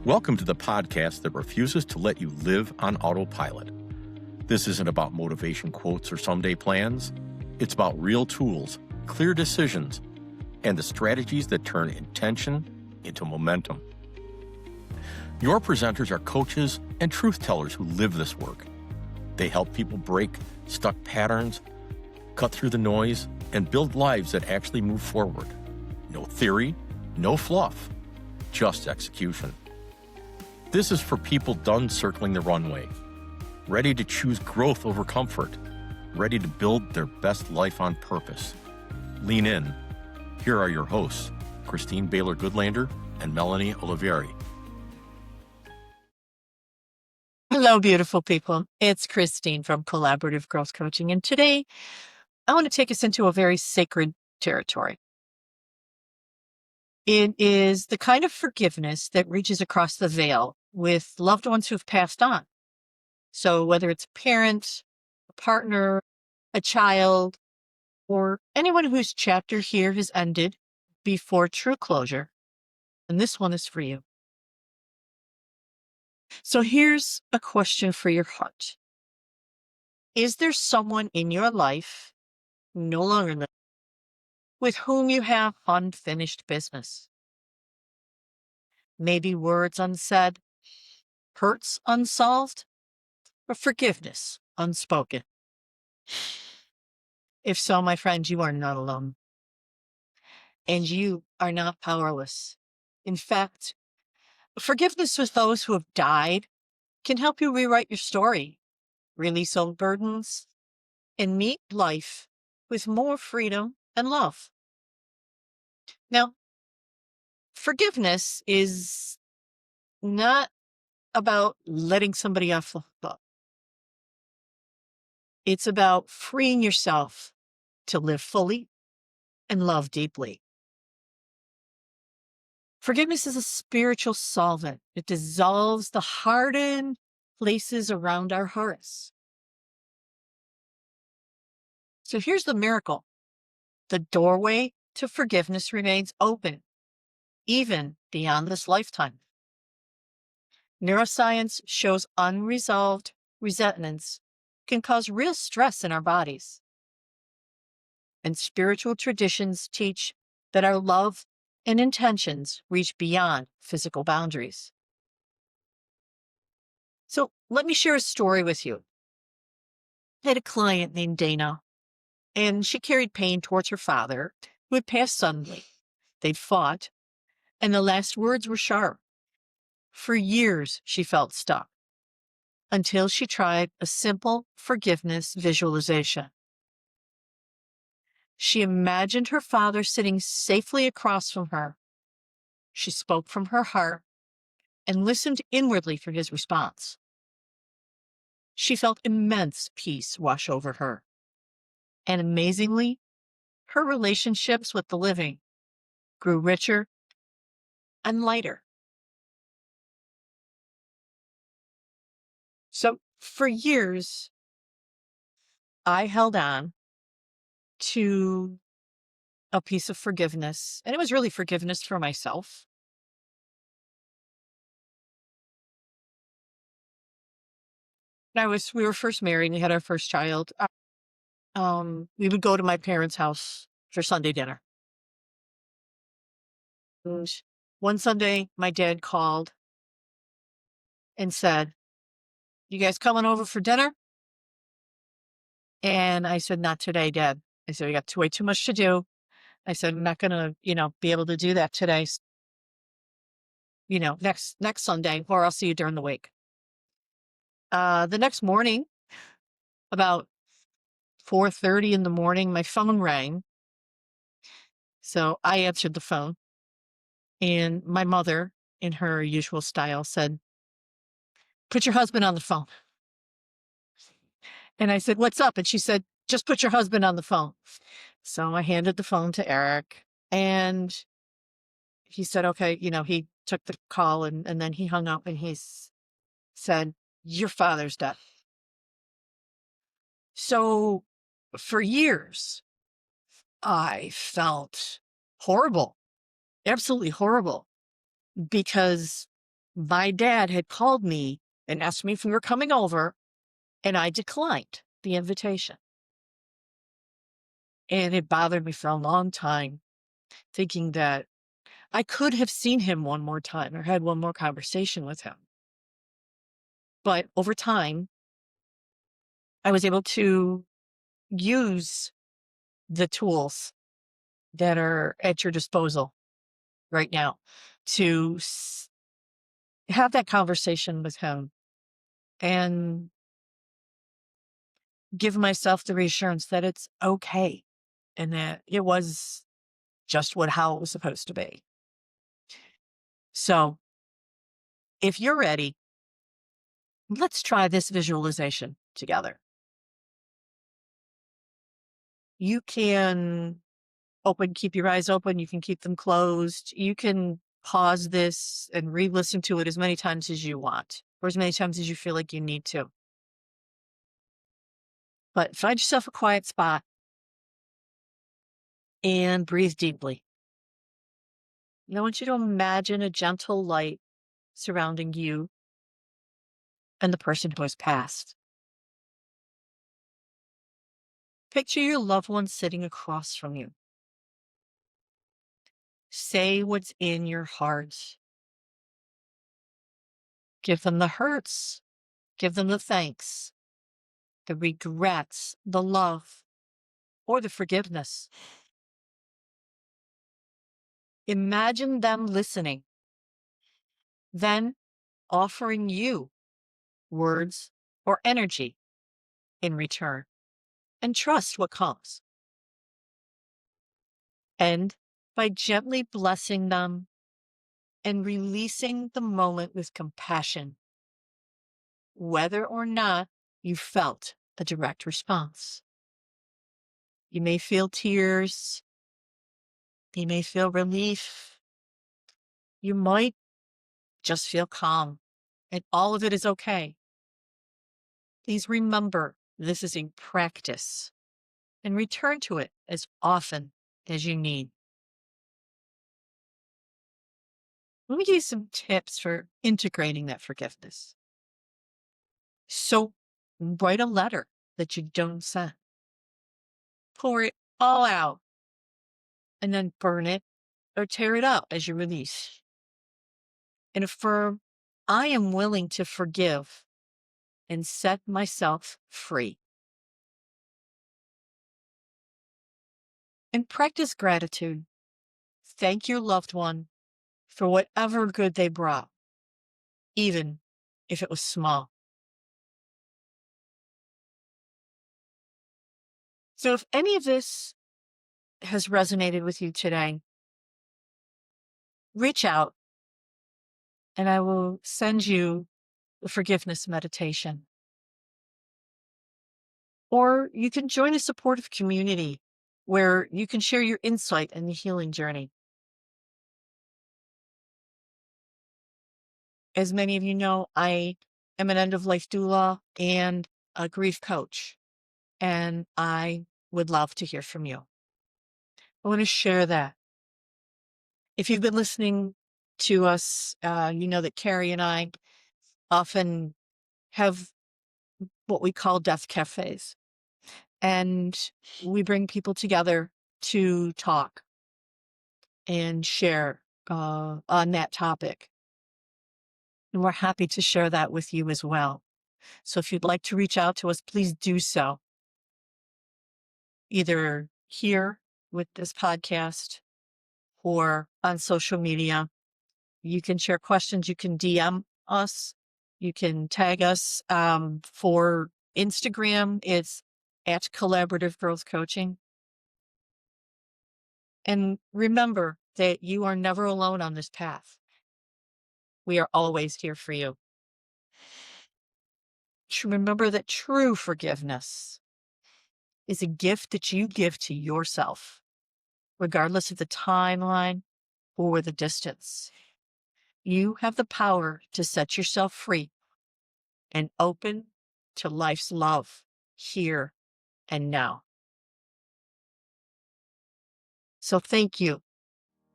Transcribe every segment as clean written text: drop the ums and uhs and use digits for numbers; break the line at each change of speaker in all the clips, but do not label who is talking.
Welcome to the podcast that refuses to let you live on autopilot. This isn't about motivation quotes or someday plans. It's about real tools, clear decisions, and the strategies that turn intention into momentum. Your presenters are coaches and truth tellers who live this work. They help people break stuck patterns, cut through the noise, and build lives that actually move forward. No theory, no fluff, just execution. This is for people done circling the runway, ready to choose growth over comfort, ready to build their best life on purpose. Lean in. Here are your hosts, Christine Baylor-Goodlander and Melanie Olivieri.
Hello, beautiful people. It's Christine from Collaborative Growth Coaching, and today I want to take us into a very sacred territory. It is the kind of forgiveness that reaches across the veil with loved ones who've passed on. So whether it's a parent, a partner, a child, or anyone whose chapter here has ended before true closure, and this one is for you. So here's a question for your heart. Is there someone in your life, no longer living, with whom you have unfinished business? Maybe words unsaid, hurts unsolved, or forgiveness unspoken. If so, my friend, you are not alone. And you are not powerless. In fact, forgiveness with those who have died can help you rewrite your story, release old burdens, and meet life with more freedom and love. Now, forgiveness is not about letting somebody off the hook. It's about freeing yourself to live fully and love deeply. Forgiveness is a spiritual solvent. It dissolves the hardened places around our hearts. So here's the miracle. The doorway to forgiveness remains open, even beyond this lifetime. Neuroscience shows unresolved resentments can cause real stress in our bodies. And spiritual traditions teach that our love and intentions reach beyond physical boundaries. So let me share a story with you. I had a client named Dana, and she carried pain towards her father, who had passed suddenly. They'd fought, and the last words were sharp. For years, she felt stuck, until she tried a simple forgiveness visualization. She imagined her father sitting safely across from her. She spoke from her heart and listened inwardly for his response. She felt immense peace wash over her. And amazingly, her relationships with the living grew richer and lighter. So for years, I held on to a piece of forgiveness, and it was really forgiveness for myself. We were first married, we had our first child. We would go to my parents' house for Sunday dinner. And one Sunday, my dad called and said, "You guys coming over for dinner?" And I said, "Not today, Dad." I said, "We got way too much to do." I said, "I'm not going to, be able to do that today. Next Sunday, or I'll see you during the week." The next morning, about 4:30 in the morning, my phone rang. So I answered the phone, and my mother, in her usual style, said, "Put your husband on the phone." And I said, "What's up?" And she said, "Just put your husband on the phone." So I handed the phone to Eric, and he said, okay, he took the call, and then he hung up, and he said, "Your father's dead." So for years, I felt horrible, absolutely horrible, because My dad had called me and asked me if we were coming over, and I declined the invitation. And it bothered me for a long time, thinking that I could have seen him one more time or had one more conversation with him. But over time, I was able to use the tools that are at your disposal right now to have that conversation with him and give myself the reassurance that it's okay and that it was just how it was supposed to be. So if you're ready, let's try this visualization together. You can keep your eyes open. You can keep them closed. You can pause this and re-listen to it as many times as you want, or as many times as you feel like you need to. But find yourself a quiet spot and breathe deeply. And I want you to imagine a gentle light surrounding you and the person who has passed. Picture your loved one sitting across from you. Say what's in your heart. Give them the hurts. Give them the thanks, the regrets, the love, or the forgiveness. Imagine them listening, then offering you words or energy in return, and trust what comes. End by gently blessing them and releasing the moment with compassion, whether or not you felt a direct response. You may feel tears. You may feel relief. You might just feel calm, and all of it is okay. Please remember this is a practice and return to it as often as you need. Let me give you some tips for integrating that forgiveness. So write a letter that you don't send. Pour it all out and then burn it or tear it up as you release. And affirm, I am willing to forgive and set myself free. And practice gratitude. Thank your loved one for whatever good they brought, even if it was small. So if any of this has resonated with you today, reach out and I will send you the forgiveness meditation. Or you can join a supportive community where you can share your insight in the healing journey. As many of you know, I am an end-of-life doula and a grief coach, and I would love to hear from you. I want to share that. If you've been listening to us, you know that Carrie and I often have what we call death cafes, and we bring people together to talk and share on that topic. And we're happy to share that with you as well. So if you'd like to reach out to us, please do so. Either here with this podcast or on social media. You can share questions. You can DM us. You can tag us. For Instagram, it's at Collaborative Growth Coaching. And remember that you are never alone on this path. We are always here for you. Remember that true forgiveness is a gift that you give to yourself, regardless of the timeline or the distance. You have the power to set yourself free and open to life's love here and now. So thank you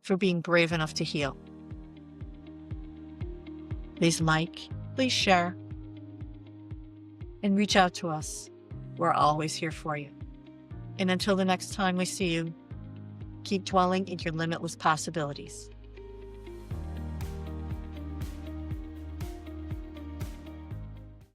for being brave enough to heal. Please like, please share, and reach out to us. We're always here for you. And until the next time we see you, keep dwelling in your limitless possibilities.